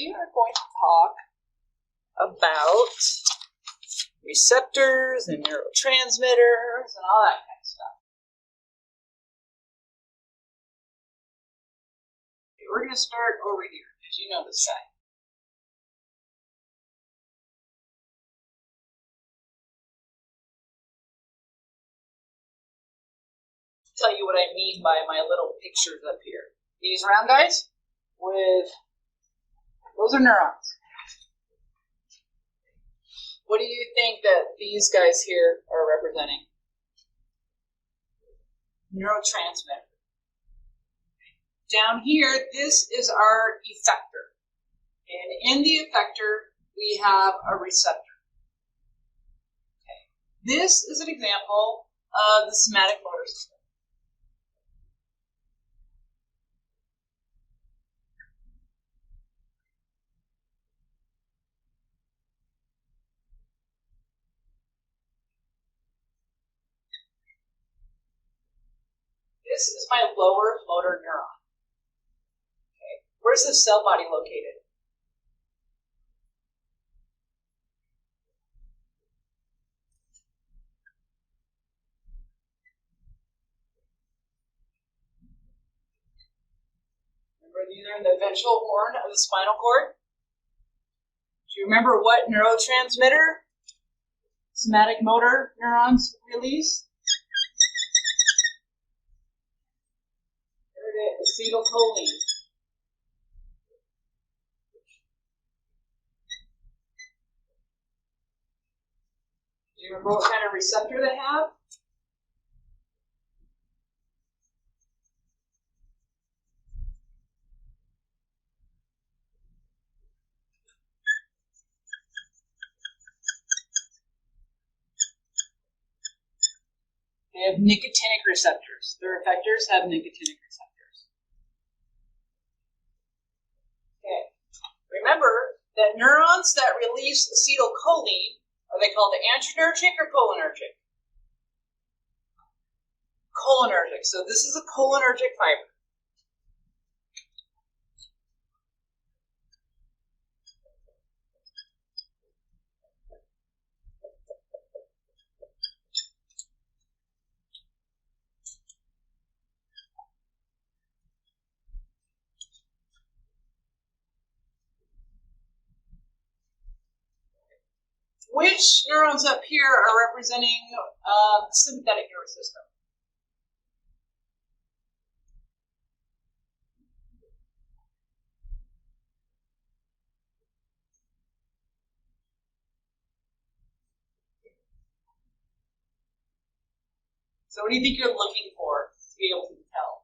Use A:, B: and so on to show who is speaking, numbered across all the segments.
A: we are going to talk about receptors and neurotransmitters and all that kind of stuff. Okay, we're going to start over here, because you know this guy. Tell you what I mean by my little pictures up here. These round guys those are neurons. What do you think that these guys here are representing? Neurotransmitter. Down here, this is our effector. And in the effector, we have a receptor. Okay. This is an example of the somatic motor system. This is my lower motor neuron. Okay. Where's the cell body located? Remember, these are in the ventral horn of the spinal cord. Do you remember what neurotransmitter somatic motor neurons release? Acetylcholine. Do you remember what kind of receptor they have? They have nicotinic receptors. Their effectors have nicotinic receptors. Okay. Remember that neurons that release acetylcholine, are they called adrenergic or cholinergic? Cholinergic. So this is a cholinergic fiber. Which neurons up here are representing the sympathetic nervous system? So what do you think you're looking for to be able to tell?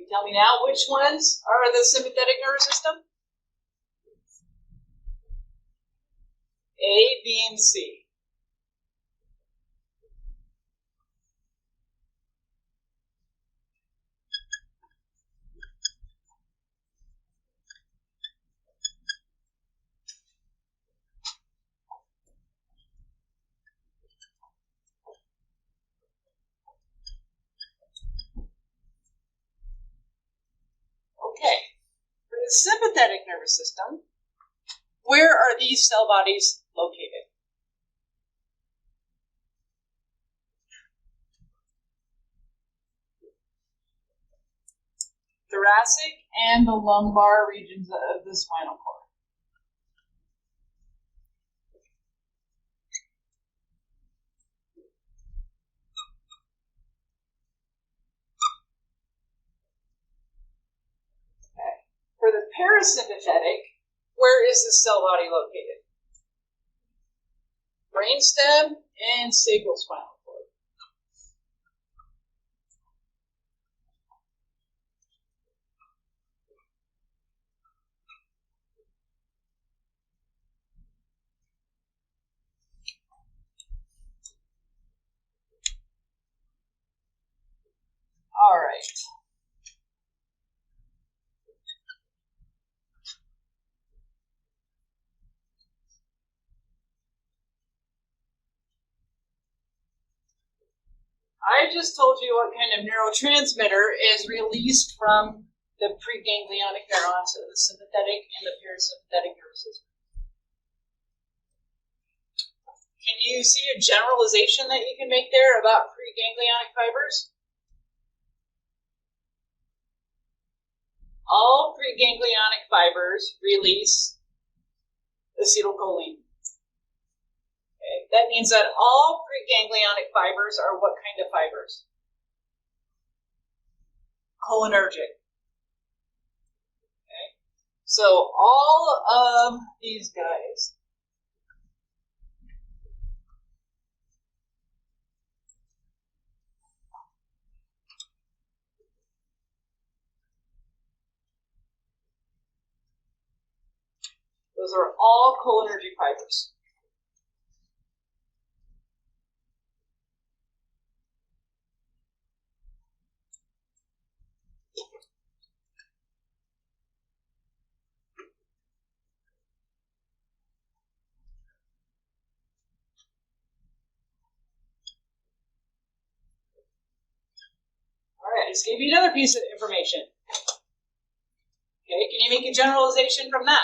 A: Tell me now, which ones are the sympathetic nervous system? A, B, and C. Okay, for the sympathetic nervous system, where are these cell bodies located? Thoracic and the lumbar regions of the spinal cord. For the parasympathetic, where is the cell body located? Brainstem and sacral spinal cord. right. I just told you what kind of neurotransmitter is released from the preganglionic neurons of the sympathetic and the parasympathetic nervous system. Can you see a generalization that you can make there about preganglionic fibers? All preganglionic fibers release acetylcholine. Okay. That means that all preganglionic fibers are what kind of fibers? Cholinergic. Okay. So all of these guys those are all cholinergic fibers. All right, I just gave you another piece of information. Okay, can you make a generalization from that?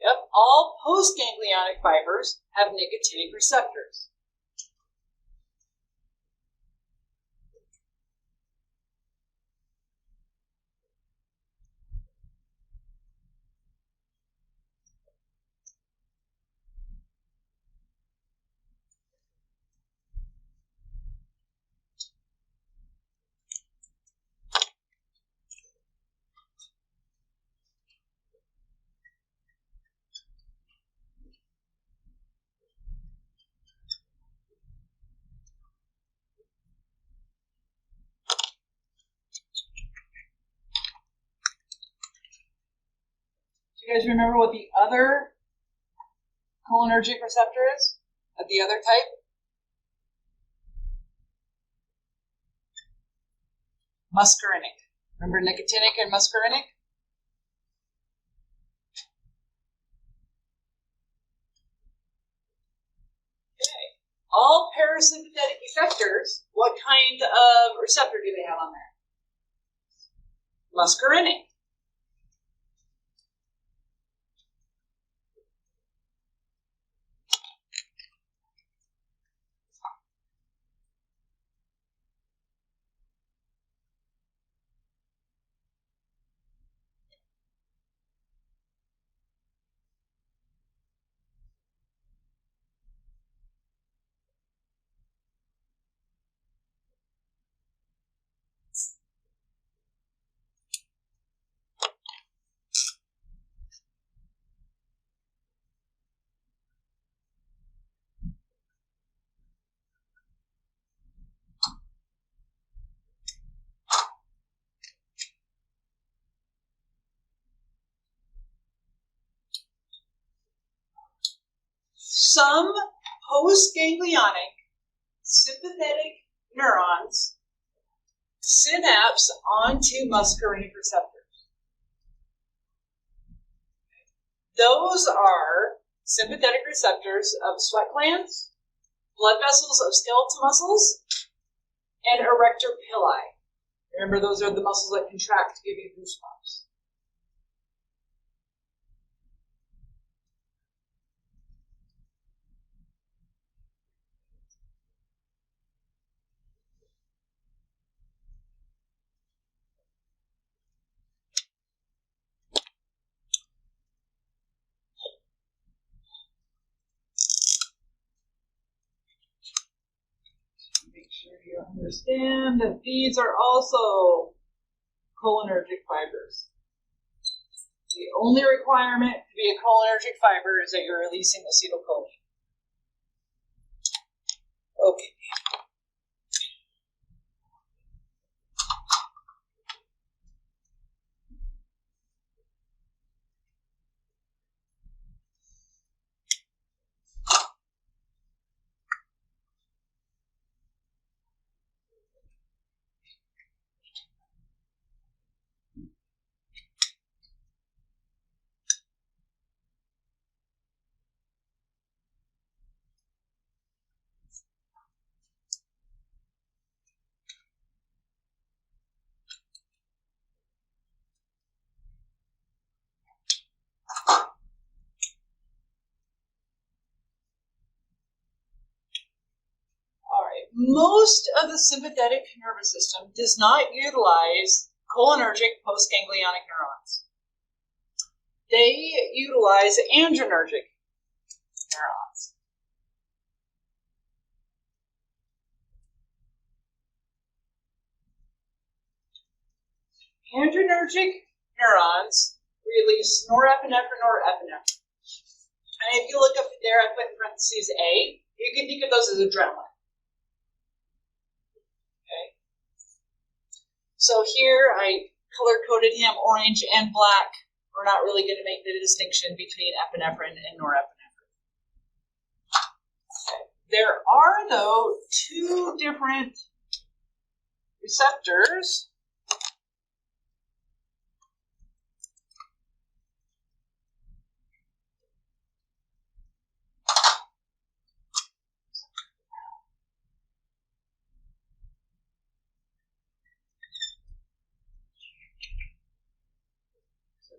A: Yep, all postganglionic fibers have nicotinic receptors. Do you guys remember what the other cholinergic receptor is? Of the other type? Muscarinic. Remember nicotinic and muscarinic? Okay. All parasympathetic effectors, what kind of receptor do they have on there? Muscarinic. Some postganglionic sympathetic neurons synapse onto muscarinic receptors. Those are sympathetic receptors of sweat glands, blood vessels of skeletal muscles, and erector pili. Remember, those are the muscles that contract to give you goosebumps. Make sure you understand that these are also cholinergic fibers. The only requirement to be a cholinergic fiber is that you're releasing acetylcholine. Okay. most of the sympathetic nervous system does not utilize cholinergic postganglionic neurons. They utilize adrenergic neurons. Adrenergic neurons release norepinephrine or epinephrine. And if you look up there, I put in parentheses A, you can think of those as adrenaline. Okay. So here I color-coded him orange and black. We're not really going to make the distinction between epinephrine and norepinephrine. Okay. There are, though, two different receptors .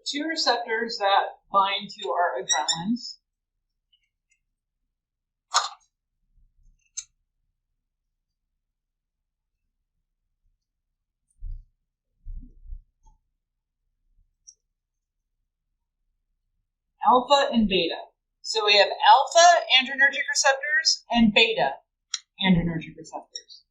A: Two receptors that bind to our adrenalins. Alpha and beta. So we have alpha adrenergic receptors and beta adrenergic receptors.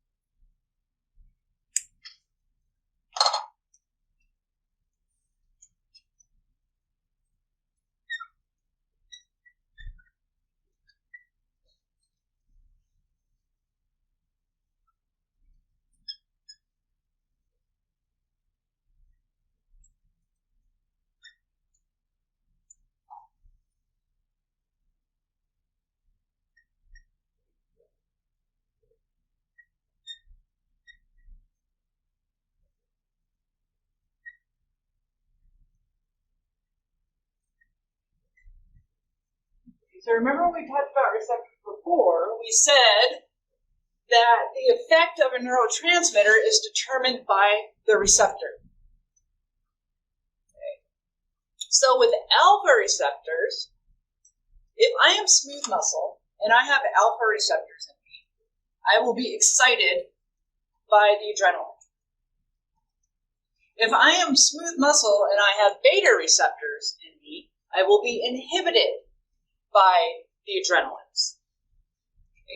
A: So remember when we talked about receptors before, we said that the effect of a neurotransmitter is determined by the receptor. Okay. So with alpha receptors, if I am smooth muscle and I have alpha receptors in me, I will be excited by the adrenaline. If I am smooth muscle and I have beta receptors in me, I will be inhibited by the adrenalines.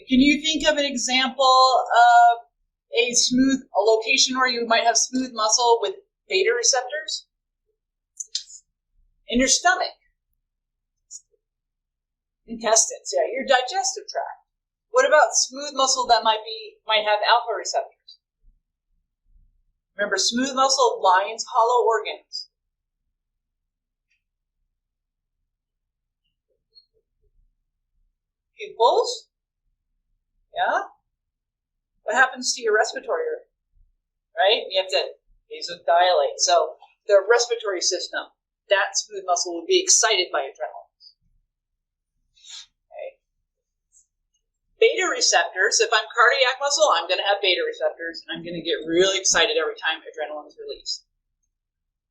A: Can you think of an example of a location where you might have smooth muscle with beta receptors? In your stomach. Intestines, yeah, your digestive tract. What about smooth muscle that might have alpha receptors? Remember, smooth muscle lines hollow organs. Pupils, yeah? What happens to your respiratory, right? You have to vasodilate. So the respiratory system, that smooth muscle would be excited by adrenals. Okay. Beta receptors, if I'm cardiac muscle, I'm going to have beta receptors, and I'm going to get really excited every time adrenaline is released.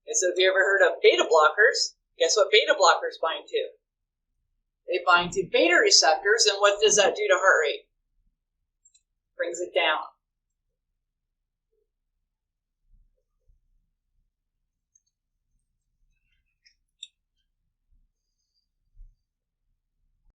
A: Okay, so if you ever heard of beta blockers, guess what beta blockers bind to? They bind to beta receptors, and what does that do to heart rate? Brings it down.